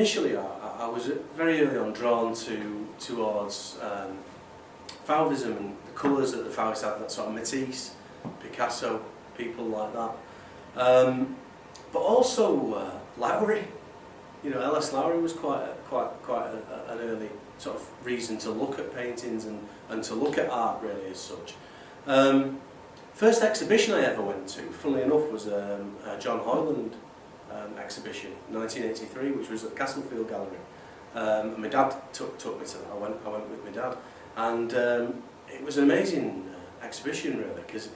initially I was very early on drawn towards Fauvism and the colours that the Fauvists had, that sort of Matisse, Picasso, people like that. But also Lowry. You know, L.S. Lowry was quite an early sort of reason to look at paintings and to look at art really as such. First exhibition I ever went to, funnily enough, was a John Hoyland exhibition in 1983, which was at the Castlefield Gallery. And my dad took me to that. I went with my dad, and it was an amazing exhibition really, because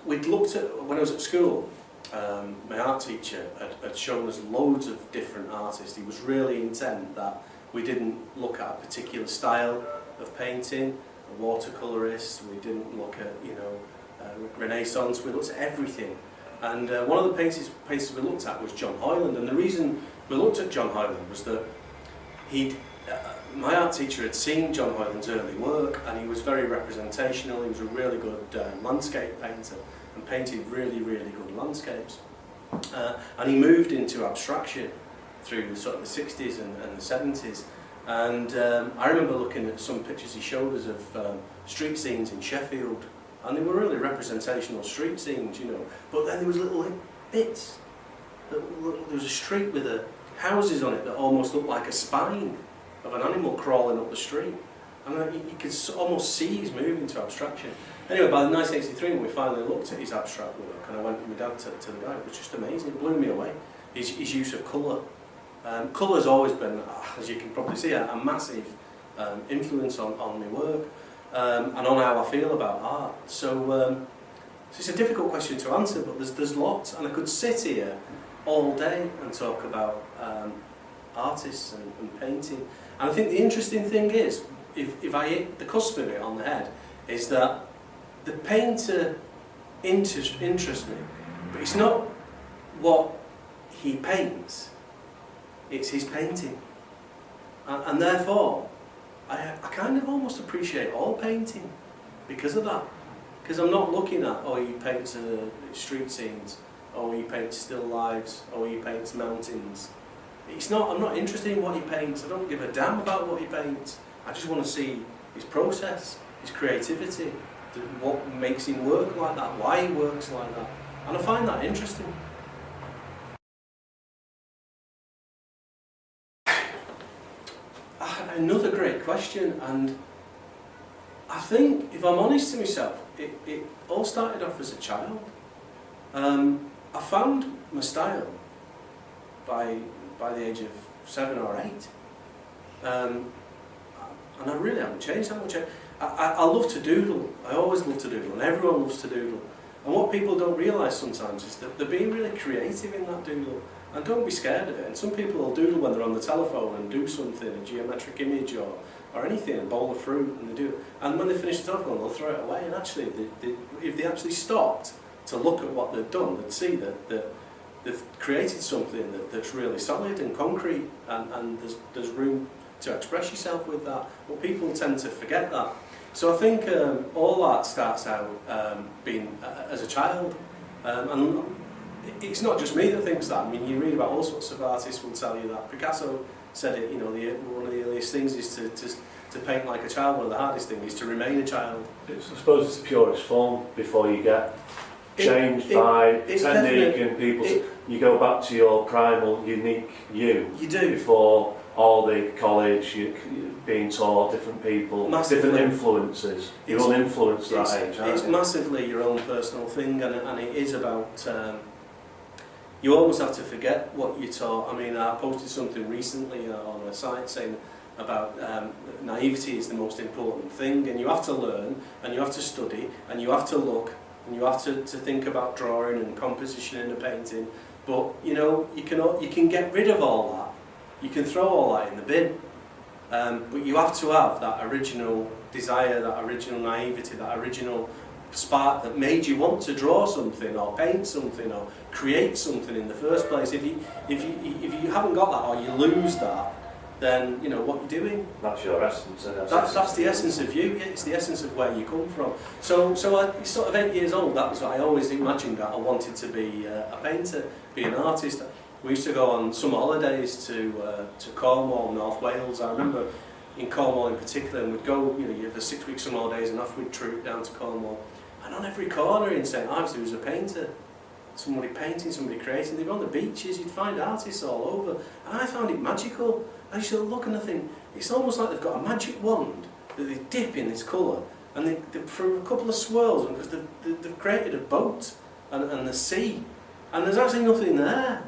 we'd looked at, when I was at school, my art teacher had shown us loads of different artists. He was really intent that we didn't look at a particular style of painting, a watercolourist. We didn't look at, you know, Renaissance. We looked at everything. And one of the paintings we looked at was John Hoyland. And the reason we looked at John Hoyland was that my art teacher had seen John Hoyland's early work, and he was very representational. He was a really good landscape painter and painted really, really good landscapes. And he moved into abstraction through sort of the 60s and the 70s. And I remember looking at some pictures he showed us of street scenes in Sheffield, and they were really representational street scenes, you know. But then there was little bits. There was a street with houses on it that almost looked like a spine of an animal crawling up the street. And you could almost see he's moving to abstraction. Anyway, by 1983, when we finally looked at his abstract work, and I went with my dad to the guy, it was just amazing. It blew me away. His use of colour. Colour's always been, as you can probably see, a massive influence on my work and on how I feel about art. So it's a difficult question to answer, but there's lots, and I could sit here all day and talk about artists and painting. And I think the interesting thing is, if I hit the cusp of it on the head, is that the painter interests me, but it's not what he paints, it's his painting. And therefore, I kind of almost appreciate all painting because of that. Because I'm not looking at, oh, he paints street scenes, or he paints still lives, or he paints mountains. I'm not interested in what he paints. I don't give a damn about what he paints. I just want to see his process, his creativity, what makes him work like that, why he works like that. And I find that interesting. Another great question, and I think, if I'm honest to myself, it all started off as a child. I found my style by the age of 7 or 8. And I really haven't changed that much. I love to doodle. I always love to doodle, and everyone loves to doodle. And what people don't realise sometimes is that they're being really creative in that doodle. And don't be scared of it. And some people will doodle when they're on the telephone and do something, a geometric image or anything, a bowl of fruit, and they do it. And when they finish the telephone, they'll throw it away. And actually, if they actually stopped to look at what they've done, they'd see that they've created something that's really solid and concrete, and there's room to express yourself with that. But people tend to forget that. So I think all art starts out being as a child, and it's not just me that thinks that. I mean, you read about all sorts of artists will tell you that. Picasso said it. You know, one of the earliest things is to paint like a child. One of the hardest things is to remain a child. I suppose it's the purest form before you get changed by technique and people. You go back to your primal, unique you. You do. Before all the college, you being taught different people, massively. Different influences. Your own influence at that age. It's massively your own personal thing, and it is about. You almost have to forget what you're taught. I mean, I posted something recently on a site saying about naivety is the most important thing, and you have to learn, and you have to study, and you have to look, and you have to think about drawing and composition in a painting. But you know, you can get rid of all that. You can throw all that in the bin. But you have to have that original desire, that original naivety, that original spark that made you want to draw something or paint something or create something in the first place. If you haven't got that, or you lose that, then you know what you're doing. That's your essence. That's the essence of you. It's the essence of where you come from. So I sort of 8 years old. That was what I always imagined that I wanted to be a painter, be an artist. We used to go on summer holidays to Cornwall, North Wales. I remember in Cornwall in particular, and we'd go, you know, you have the 6-week summer holidays, and off we'd troop down to Cornwall. And on every corner in St Ives there was a painter. Somebody painting, somebody creating. They'd be on the beaches, you'd find artists all over. And I found it magical. I used to look and I think, it's almost like they've got a magic wand that they dip in this colour. And they for a couple of swirls, because they've created a boat and the sea. And there's actually nothing there.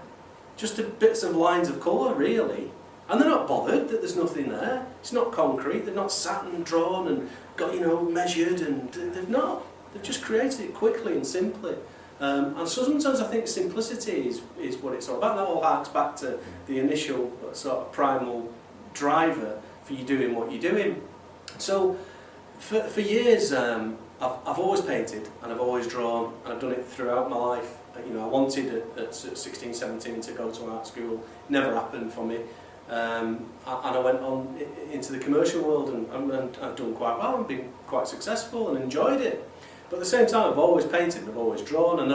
Just bits of lines of colour, really. And they're not bothered that there's nothing there. It's not concrete, they've not sat and drawn and got, you know, measured, and they've not. They've just created it quickly and simply. And so sometimes I think simplicity is what it's all about. That all harks back to the initial sort of primal driver for you doing what you're doing. So for years I've always painted and I've always drawn, and I've done it throughout my life. You know, I wanted at 16, 17 to go to art school. Never happened for me. And I went on into the commercial world, and I've done quite well and been quite successful and enjoyed it. But at the same time, I've always painted and I've always drawn, and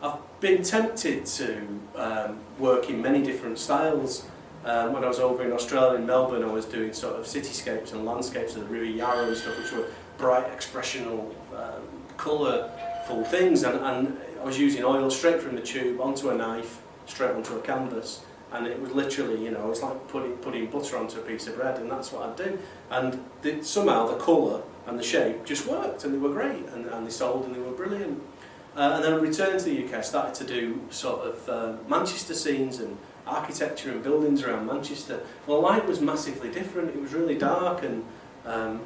I've been tempted to work in many different styles. When I was over in Australia, in Melbourne, I was doing sort of cityscapes and landscapes of the River Yarra and stuff, which were bright, expressional, colourful things, and I was using oil straight from the tube onto a knife, straight onto a canvas. And it was literally, you know, it's like putting butter onto a piece of bread, and that's what I'd do. And somehow the colour and the shape just worked, and they were great, and they sold, and they were brilliant. And then I returned to the UK, started to do sort of Manchester scenes and architecture and buildings around Manchester. Well, light was massively different. It was really dark, and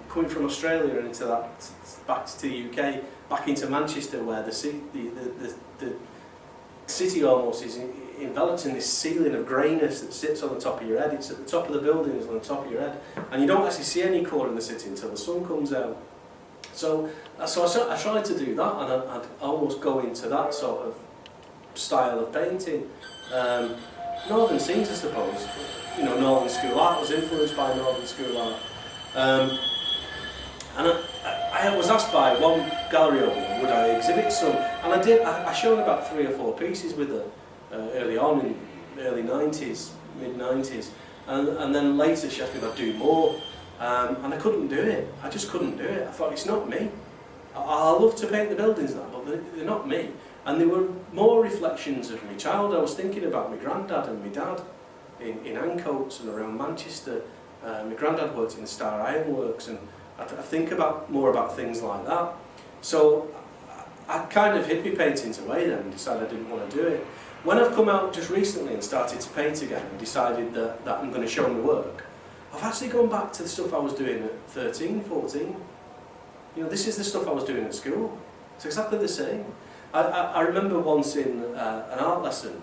coming from Australia and into that, back to the UK, back into Manchester, where the city almost is enveloped in this ceiling of greyness that sits on the top of your head. It's at the top of the buildings, on the top of your head, and you don't actually see any colour in the city until the sun comes out. So I tried to do that, and I'd almost go into that sort of style of painting. Northern scenes, I suppose. You know, Northern School art was influenced by Northern School art. And I was asked by one gallery owner, would I exhibit some? And I did. I showed about 3 or 4 pieces with her early on in the early 90s, mid-90s. And then later she asked me if I'd do more. And I couldn't do it. I just couldn't do it. I thought, it's not me. I love to paint the buildings and that, but they're not me. And they were more reflections of my child. I was thinking about my granddad and my dad in Ancoats and around Manchester. My granddad worked in the Star Ironworks, and I think more about things like that. So I kind of hid my paintings away then and decided I didn't want to do it. When I've come out just recently and started to paint again and decided that I'm going to show my work, I've actually gone back to the stuff I was doing at 13, 14. You know, this is the stuff I was doing at school. It's exactly the same. I remember once in an art lesson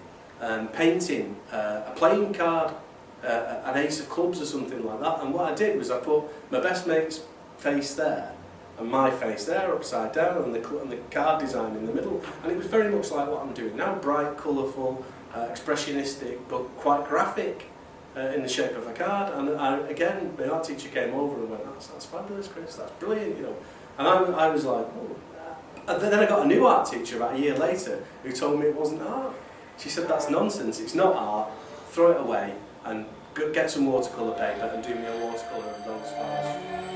painting a playing card, an ace of clubs or something like that, and what I did was I put my best mate's face there and my face there upside down, and the card design in the middle, and it was very much like what I'm doing now, bright, colourful, expressionistic, but quite graphic in the shape of a card. And again, my art teacher came over and went, that's fabulous, Chris, that's brilliant, you know. And I was like, oh. And then I got a new art teacher about a year later who told me it wasn't art. She said, that's nonsense, it's not art, throw it away and get some watercolour paper and do me a watercolour of those flowers.